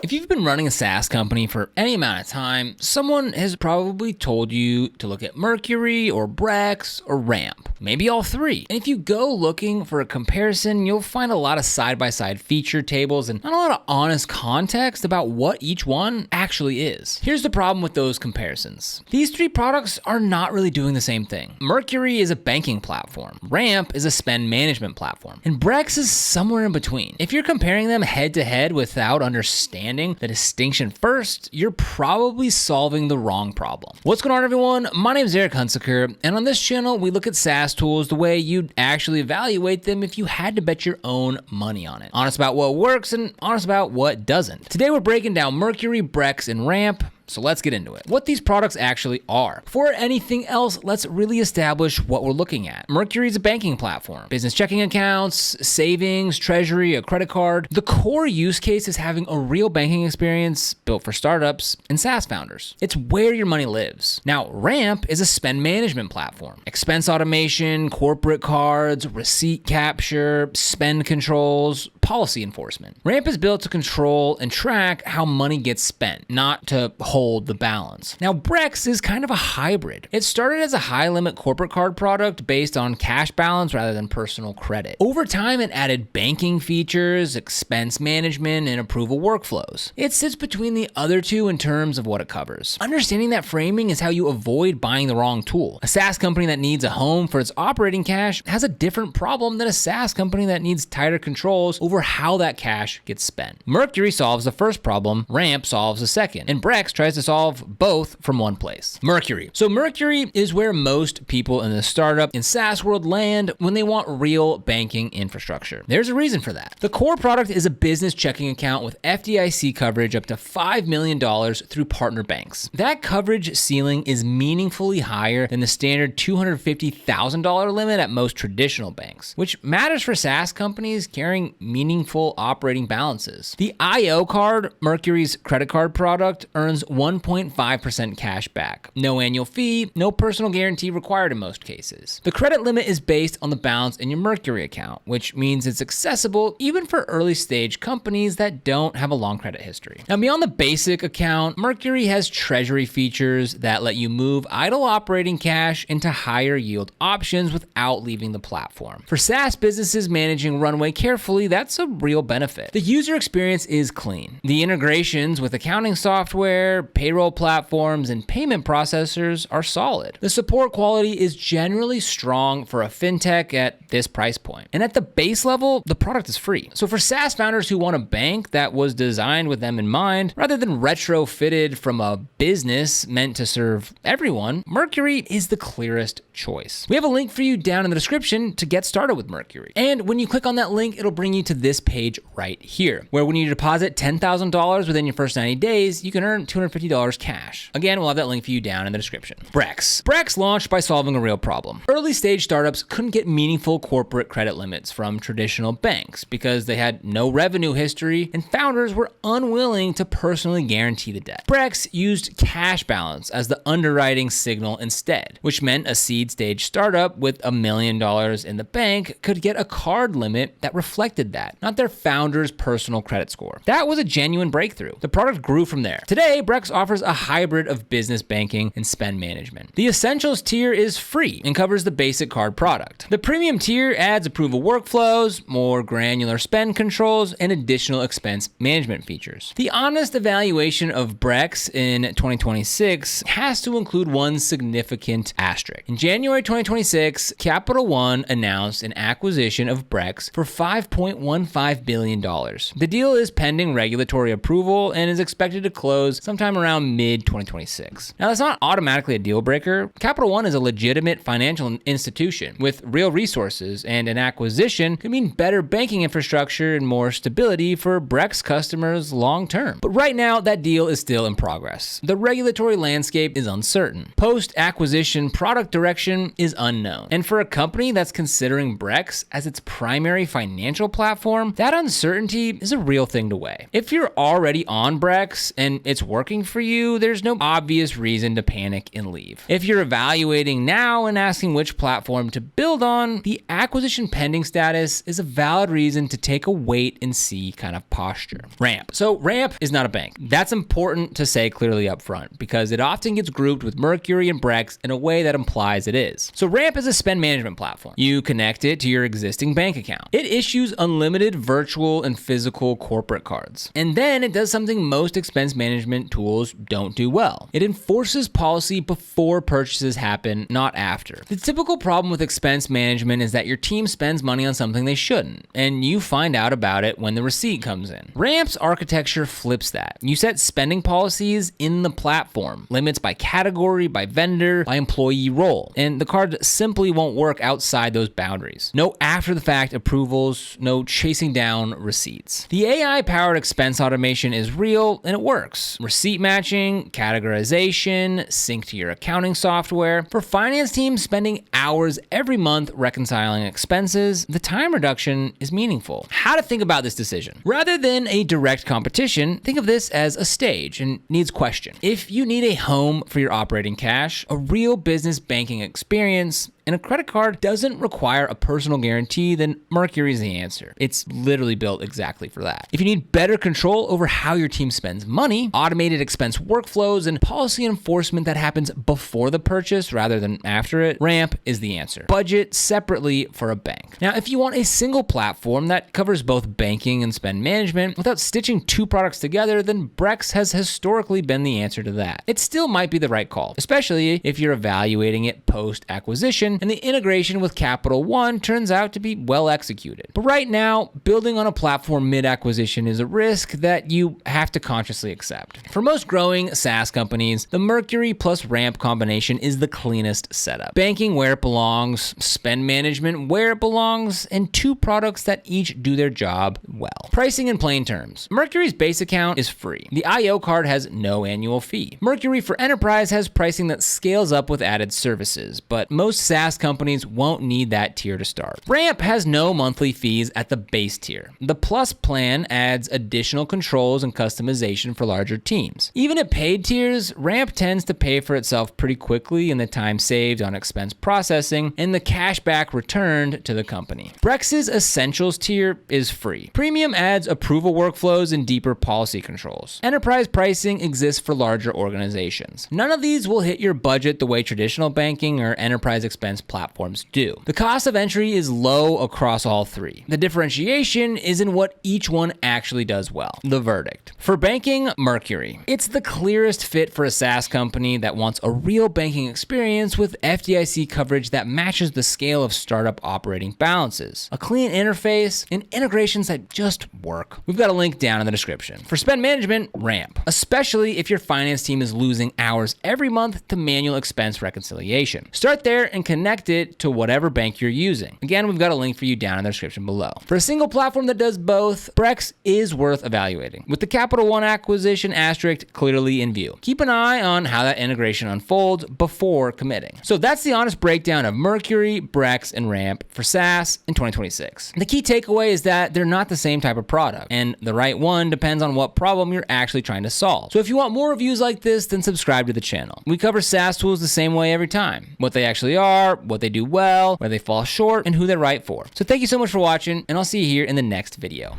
If you've been running a SaaS company for any amount of time, someone has probably told you to look at Mercury or Brex or Ramp, maybe all three. And if you go looking for a comparison, you'll find a lot of side-by-side feature tables and not a lot of honest context about what each one actually is. Here's the problem with those comparisons. These three products are not really doing the same thing. Mercury is a banking platform. Ramp is a spend management platform. And Brex is somewhere in between. If you're comparing them head to head without understanding the distinction first, you're probably solving the wrong problem. What's going on, everyone? My name is Eric Hunsaker, and on this channel, we look at SaaS tools the way you'd actually evaluate them if you had to bet your own money on it. Honest about what works and honest about what doesn't. Today, we're breaking down Mercury, Brex, and Ramp. So let's get into it. What these products actually are. Before anything else, let's really establish what we're looking at. Mercury is a banking platform. Business checking accounts, savings, treasury, a credit card. The core use case is having a real banking experience built for startups and SaaS founders. It's where your money lives. Now, Ramp is a spend management platform. Expense automation, corporate cards, receipt capture, spend controls, policy enforcement. Ramp is built to control and track how money gets spent, not to hold the balance. Now, Brex is kind of a hybrid. It started as a high-limit corporate card product based on cash balance rather than personal credit. Over time, it added banking features, expense management, and approval workflows. It sits between the other two in terms of what it covers. Understanding that framing is how you avoid buying the wrong tool. A SaaS company that needs a home for its operating cash has a different problem than a SaaS company that needs tighter controls over how that cash gets spent. Mercury solves the first problem, Ramp solves the second, and Brex tries to solve both from one place. Mercury. So Mercury is where most people in the startup and SaaS world land when they want real banking infrastructure. There's a reason for that. The core product is a business checking account with FDIC coverage up to $5 million through partner banks. That coverage ceiling is meaningfully higher than the standard $250,000 limit at most traditional banks, which matters for SaaS companies carrying meaningful operating balances. The IO card, Mercury's credit card product, earns 1.5% cash back. No annual fee, no personal guarantee required in most cases. The credit limit is based on the balance in your Mercury account, which means it's accessible even for early stage companies that don't have a long credit history. Now, beyond the basic account, Mercury has treasury features that let you move idle operating cash into higher yield options without leaving the platform. For SaaS businesses managing runway carefully, that's a real benefit. The user experience is clean. The integrations with accounting software, payroll platforms, and payment processors are solid. The support quality is generally strong for a fintech at this price point. And at the base level, the product is free. So for SaaS founders who want a bank that was designed with them in mind, rather than retrofitted from a business meant to serve everyone, Mercury is the clearest choice. We have a link for you down in the description to get started with Mercury. And when you click on that link, it'll bring you to this page right here, where when you deposit $10,000 within your first 90 days, you can earn $250 cash. Again, we'll have that link for you down in the description. Brex. Brex launched by solving a real problem. Early stage startups couldn't get meaningful corporate credit limits from traditional banks because they had no revenue history and founders were unwilling to personally guarantee the debt. Brex used cash balance as the underwriting signal instead, which meant a seed stage startup with $1 million in the bank could get a card limit that reflected that, not their founder's personal credit score. That was a genuine breakthrough. The product grew from there. Today, Brex offers a hybrid of business banking and spend management. The Essentials tier is free and covers the basic card product. The Premium tier adds approval workflows, more granular spend controls, and additional expense management features. The honest evaluation of Brex in 2026 has to include one significant asterisk. In January 2026, Capital One announced an acquisition of Brex for $5.15 billion. The deal is pending regulatory approval and is expected to close sometime around mid-2026. Now, that's not automatically a deal breaker. Capital One is a legitimate financial institution with real resources, and an acquisition could mean better banking infrastructure and more stability for Brex customers long term. But right now, that deal is still in progress. The regulatory landscape is uncertain. Post-acquisition product direction is unknown. And for a company that's considering Brex as its primary financial platform, that uncertainty is a real thing to weigh. If you're already on Brex and it's working working for you, there's no obvious reason to panic and leave. If you're evaluating now and asking which platform to build on, the acquisition pending status is a valid reason to take a wait and see kind of posture. Ramp. So Ramp is not a bank. That's important to say clearly up front because it often gets grouped with Mercury and Brex in a way that implies it is. So Ramp is a spend management platform. You connect it to your existing bank account. It issues unlimited virtual and physical corporate cards. And then it does something most expense management tools don't do well. It enforces policy before purchases happen, not after. The typical problem with expense management is that your team spends money on something they shouldn't, and you find out about it when the receipt comes in. Ramp's architecture flips that. You set spending policies in the platform, limits by category, by vendor, by employee role, and the card simply won't work outside those boundaries. No after-the-fact approvals, no chasing down receipts. The AI-powered expense automation is real, and it works. Receipt matching, categorization, sync to your accounting software. For finance teams spending hours every month reconciling expenses, the time reduction is meaningful. How to think about this decision? Rather than a direct competition, think of this as a stage and needs question. If you need a home for your operating cash, a real business banking experience, and a credit card doesn't require a personal guarantee, then Mercury is the answer. It's literally built exactly for that. If you need better control over how your team spends money, automated expense workflows, and policy enforcement that happens before the purchase rather than after it, Ramp is the answer. Budget separately for a bank. Now, if you want a single platform that covers both banking and spend management without stitching two products together, then Brex has historically been the answer to that. It still might be the right call, especially if you're evaluating it post-acquisition and the integration with Capital One turns out to be well executed. But right now, building on a platform mid-acquisition is a risk that you have to consciously accept. For most growing SaaS companies, the Mercury plus Ramp combination is the cleanest setup. Banking where it belongs, spend management where it belongs, and two products that each do their job well. Pricing in plain terms. Mercury's base account is free. The IO card has no annual fee. Mercury for Enterprise has pricing that scales up with added services, but most SaaS companies won't need that tier to start. Ramp has no monthly fees at the base tier. The Plus plan adds additional controls and customization for larger teams. Even at paid tiers, Ramp tends to pay for itself pretty quickly in the time saved on expense processing and the cash back returned to the company. Brex's Essentials tier is free. Premium adds approval workflows and deeper policy controls. Enterprise pricing exists for larger organizations. None of these will hit your budget the way traditional banking or enterprise expense platforms do. The cost of entry is low across all three. The differentiation is in what each one actually does well. The verdict. For banking, Mercury. It's the clearest fit for a SaaS company that wants a real banking experience with FDIC coverage that matches the scale of startup operating balances, a clean interface, and integrations that just work. We've got a link down in the description. For spend management, Ramp, especially if your finance team is losing hours every month to manual expense reconciliation. Start there and connect it to whatever bank you're using. Again, we've got a link for you down in the description below. For a single platform that does both, Brex is worth evaluating, with the Capital One acquisition asterisk clearly in view. Keep an eye on how that integration unfolds before committing. So that's the honest breakdown of Mercury, Brex, and Ramp for SaaS in 2026. The key takeaway is that they're not the same type of product, and the right one depends on what problem you're actually trying to solve. So if you want more reviews like this, then subscribe to the channel. We cover SaaS tools the same way every time. What they actually are, what they do well, where they fall short, and who they're right for. So thank you so much for watching, and I'll see you here in the next video.